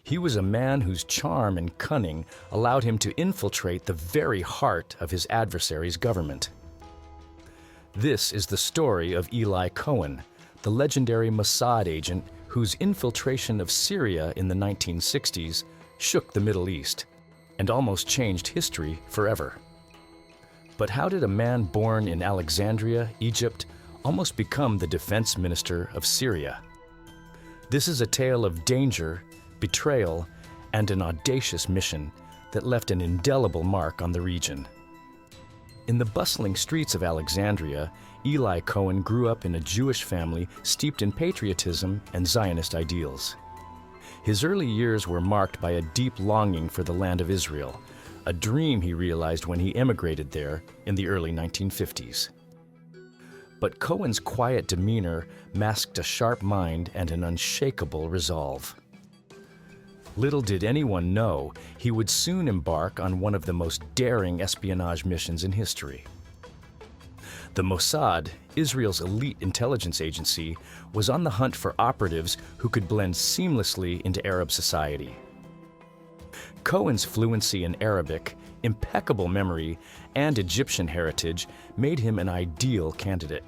He was a man whose charm and cunning allowed him to infiltrate the very heart of his adversary's government. This is the story of Eli Cohen, the legendary Mossad agent whose infiltration of Syria in the 1960s shook the Middle East and almost changed history forever. But how did a man born in Alexandria, Egypt, almost become the defense minister of Syria? This is a tale of danger, betrayal, and an audacious mission that left an indelible mark on the region. In the bustling streets of Alexandria, Eli Cohen grew up in a Jewish family steeped in patriotism and Zionist ideals. His early years were marked by a deep longing for the land of Israel, a dream he realized when he emigrated there in the early 1950s. But Cohen's quiet demeanor masked a sharp mind and an unshakable resolve. Little did anyone know he would soon embark on one of the most daring espionage missions in history. The Mossad, Israel's elite intelligence agency, was on the hunt for operatives who could blend seamlessly into Arab society. Cohen's fluency in Arabic, impeccable memory, and Egyptian heritage made him an ideal candidate.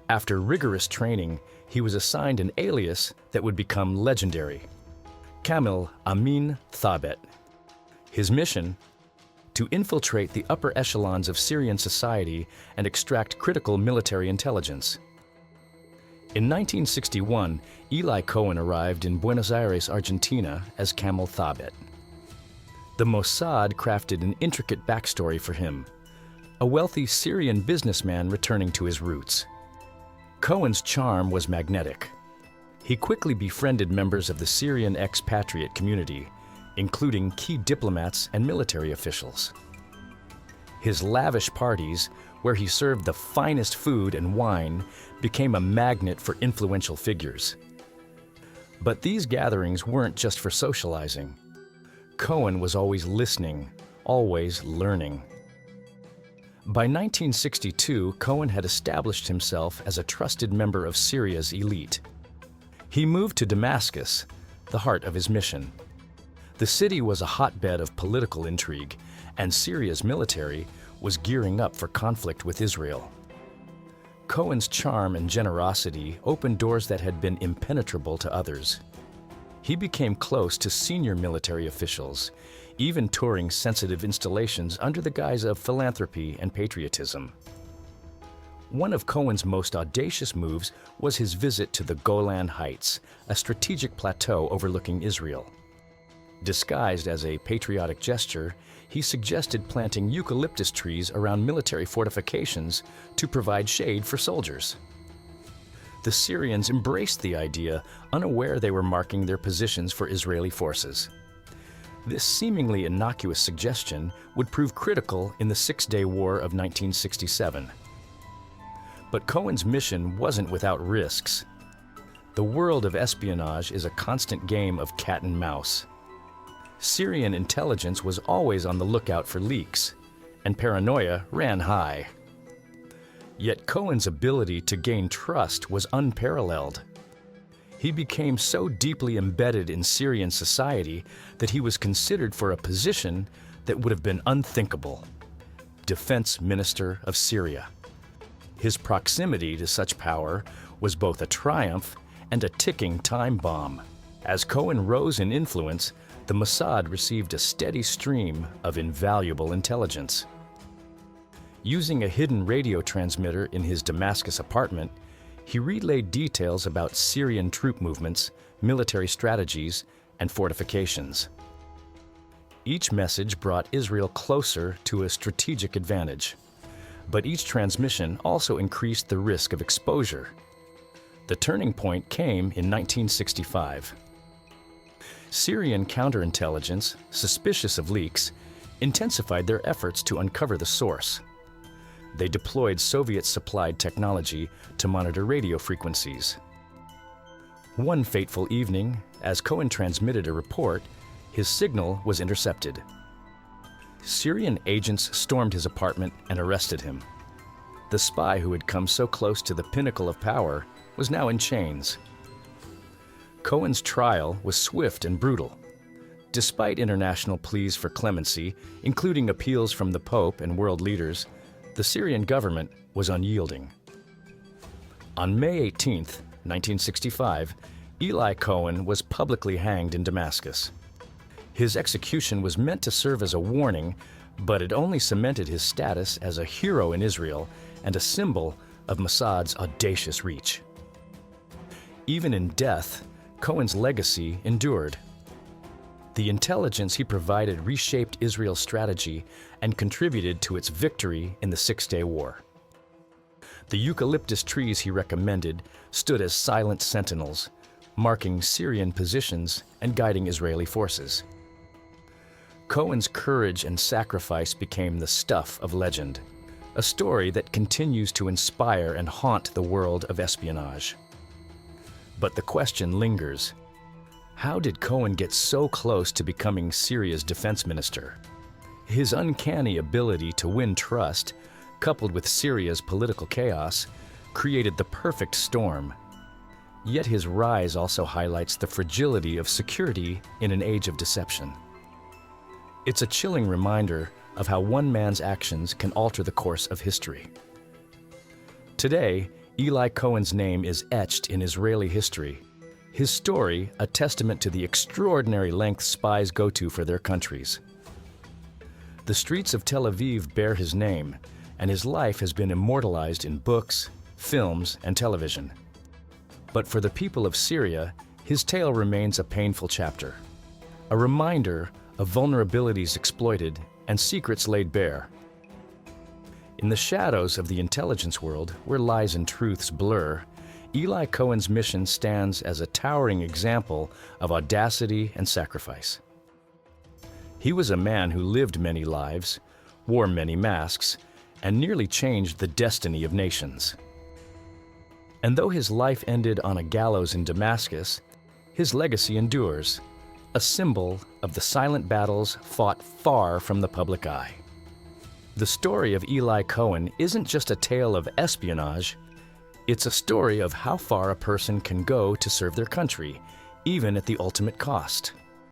After rigorous training, he was assigned an alias that would become legendary: Kamel Amin Thaabet. His mission? To infiltrate the upper echelons of Syrian society and extract critical military intelligence. In 1961, Eli Cohen arrived in Buenos Aires, Argentina as Kamel Thaabet. The Mossad crafted an intricate backstory for him, a wealthy Syrian businessman returning to his roots. Cohen's charm was magnetic. He quickly befriended members of the Syrian expatriate community, including key diplomats and military officials. His lavish parties, where he served the finest food and wine, became a magnet for influential figures. But these gatherings weren't just for socializing. Cohen was always listening, always learning. By 1962, Cohen had established himself as a trusted member of Syria's elite. He moved to Damascus, the heart of his mission. The city was a hotbed of political intrigue, and Syria's military was gearing up for conflict with Israel. Cohen's charm and generosity opened doors that had been impenetrable to others. He became close to senior military officials, even touring sensitive installations under the guise of philanthropy and patriotism. One of Cohen's most audacious moves was his visit to the Golan Heights, a strategic plateau overlooking Israel. Disguised as a patriotic gesture, he suggested planting eucalyptus trees around military fortifications to provide shade for soldiers. The Syrians embraced the idea, unaware they were marking their positions for Israeli forces. This seemingly innocuous suggestion would prove critical in the Six-Day War of 1967. But Cohen's mission wasn't without risks. The world of espionage is a constant game of cat and mouse. Syrian intelligence was always on the lookout for leaks, and paranoia ran high. Yet Cohen's ability to gain trust was unparalleled. He became so deeply embedded in Syrian society that he was considered for a position that would have been unthinkable: Defense Minister of Syria. His proximity to such power was both a triumph and a ticking time bomb. As Cohen rose in influence, the Mossad received a steady stream of invaluable intelligence. Using a hidden radio transmitter in his Damascus apartment, he relayed details about Syrian troop movements, military strategies, and fortifications. Each message brought Israel closer to a strategic advantage, but each transmission also increased the risk of exposure. The turning point came in 1965. Syrian counterintelligence, suspicious of leaks, intensified their efforts to uncover the source. They deployed Soviet-supplied technology to monitor radio frequencies. One fateful evening, as Cohen transmitted a report, his signal was intercepted. Syrian agents stormed his apartment and arrested him. The spy who had come so close to the pinnacle of power was now in chains. Cohen's trial was swift and brutal. Despite international pleas for clemency, including appeals from the Pope and world leaders, the Syrian government was unyielding. On May 18, 1965, Eli Cohen was publicly hanged in Damascus. His execution was meant to serve as a warning, but it only cemented his status as a hero in Israel and a symbol of Mossad's audacious reach. Even in death, Cohen's legacy endured. The intelligence he provided reshaped Israel's strategy and contributed to its victory in the Six-Day War. The eucalyptus trees he recommended stood as silent sentinels, marking Syrian positions and guiding Israeli forces. Cohen's courage and sacrifice became the stuff of legend, a story that continues to inspire and haunt the world of espionage. But the question lingers: how did Cohen get so close to becoming Syria's defense minister? His uncanny ability to win trust, coupled with Syria's political chaos, created the perfect storm. Yet his rise also highlights the fragility of security in an age of deception. It's a chilling reminder of how one man's actions can alter the course of history. Today, Eli Cohen's name is etched in Israeli history. His story, a testament to the extraordinary lengths spies go to for their countries. The streets of Tel Aviv bear his name, and his life has been immortalized in books, films, and television. But for the people of Syria, his tale remains a painful chapter, a reminder of vulnerabilities exploited and secrets laid bare. In the shadows of the intelligence world, where lies and truths blur, Eli Cohen's mission stands as a towering example of audacity and sacrifice. He was a man who lived many lives, wore many masks, and nearly changed the destiny of nations. And though his life ended on a gallows in Damascus, his legacy endures, a symbol of the silent battles fought far from the public eye. The story of Eli Cohen isn't just a tale of espionage. It's a story of how far a person can go to serve their country, even at the ultimate cost.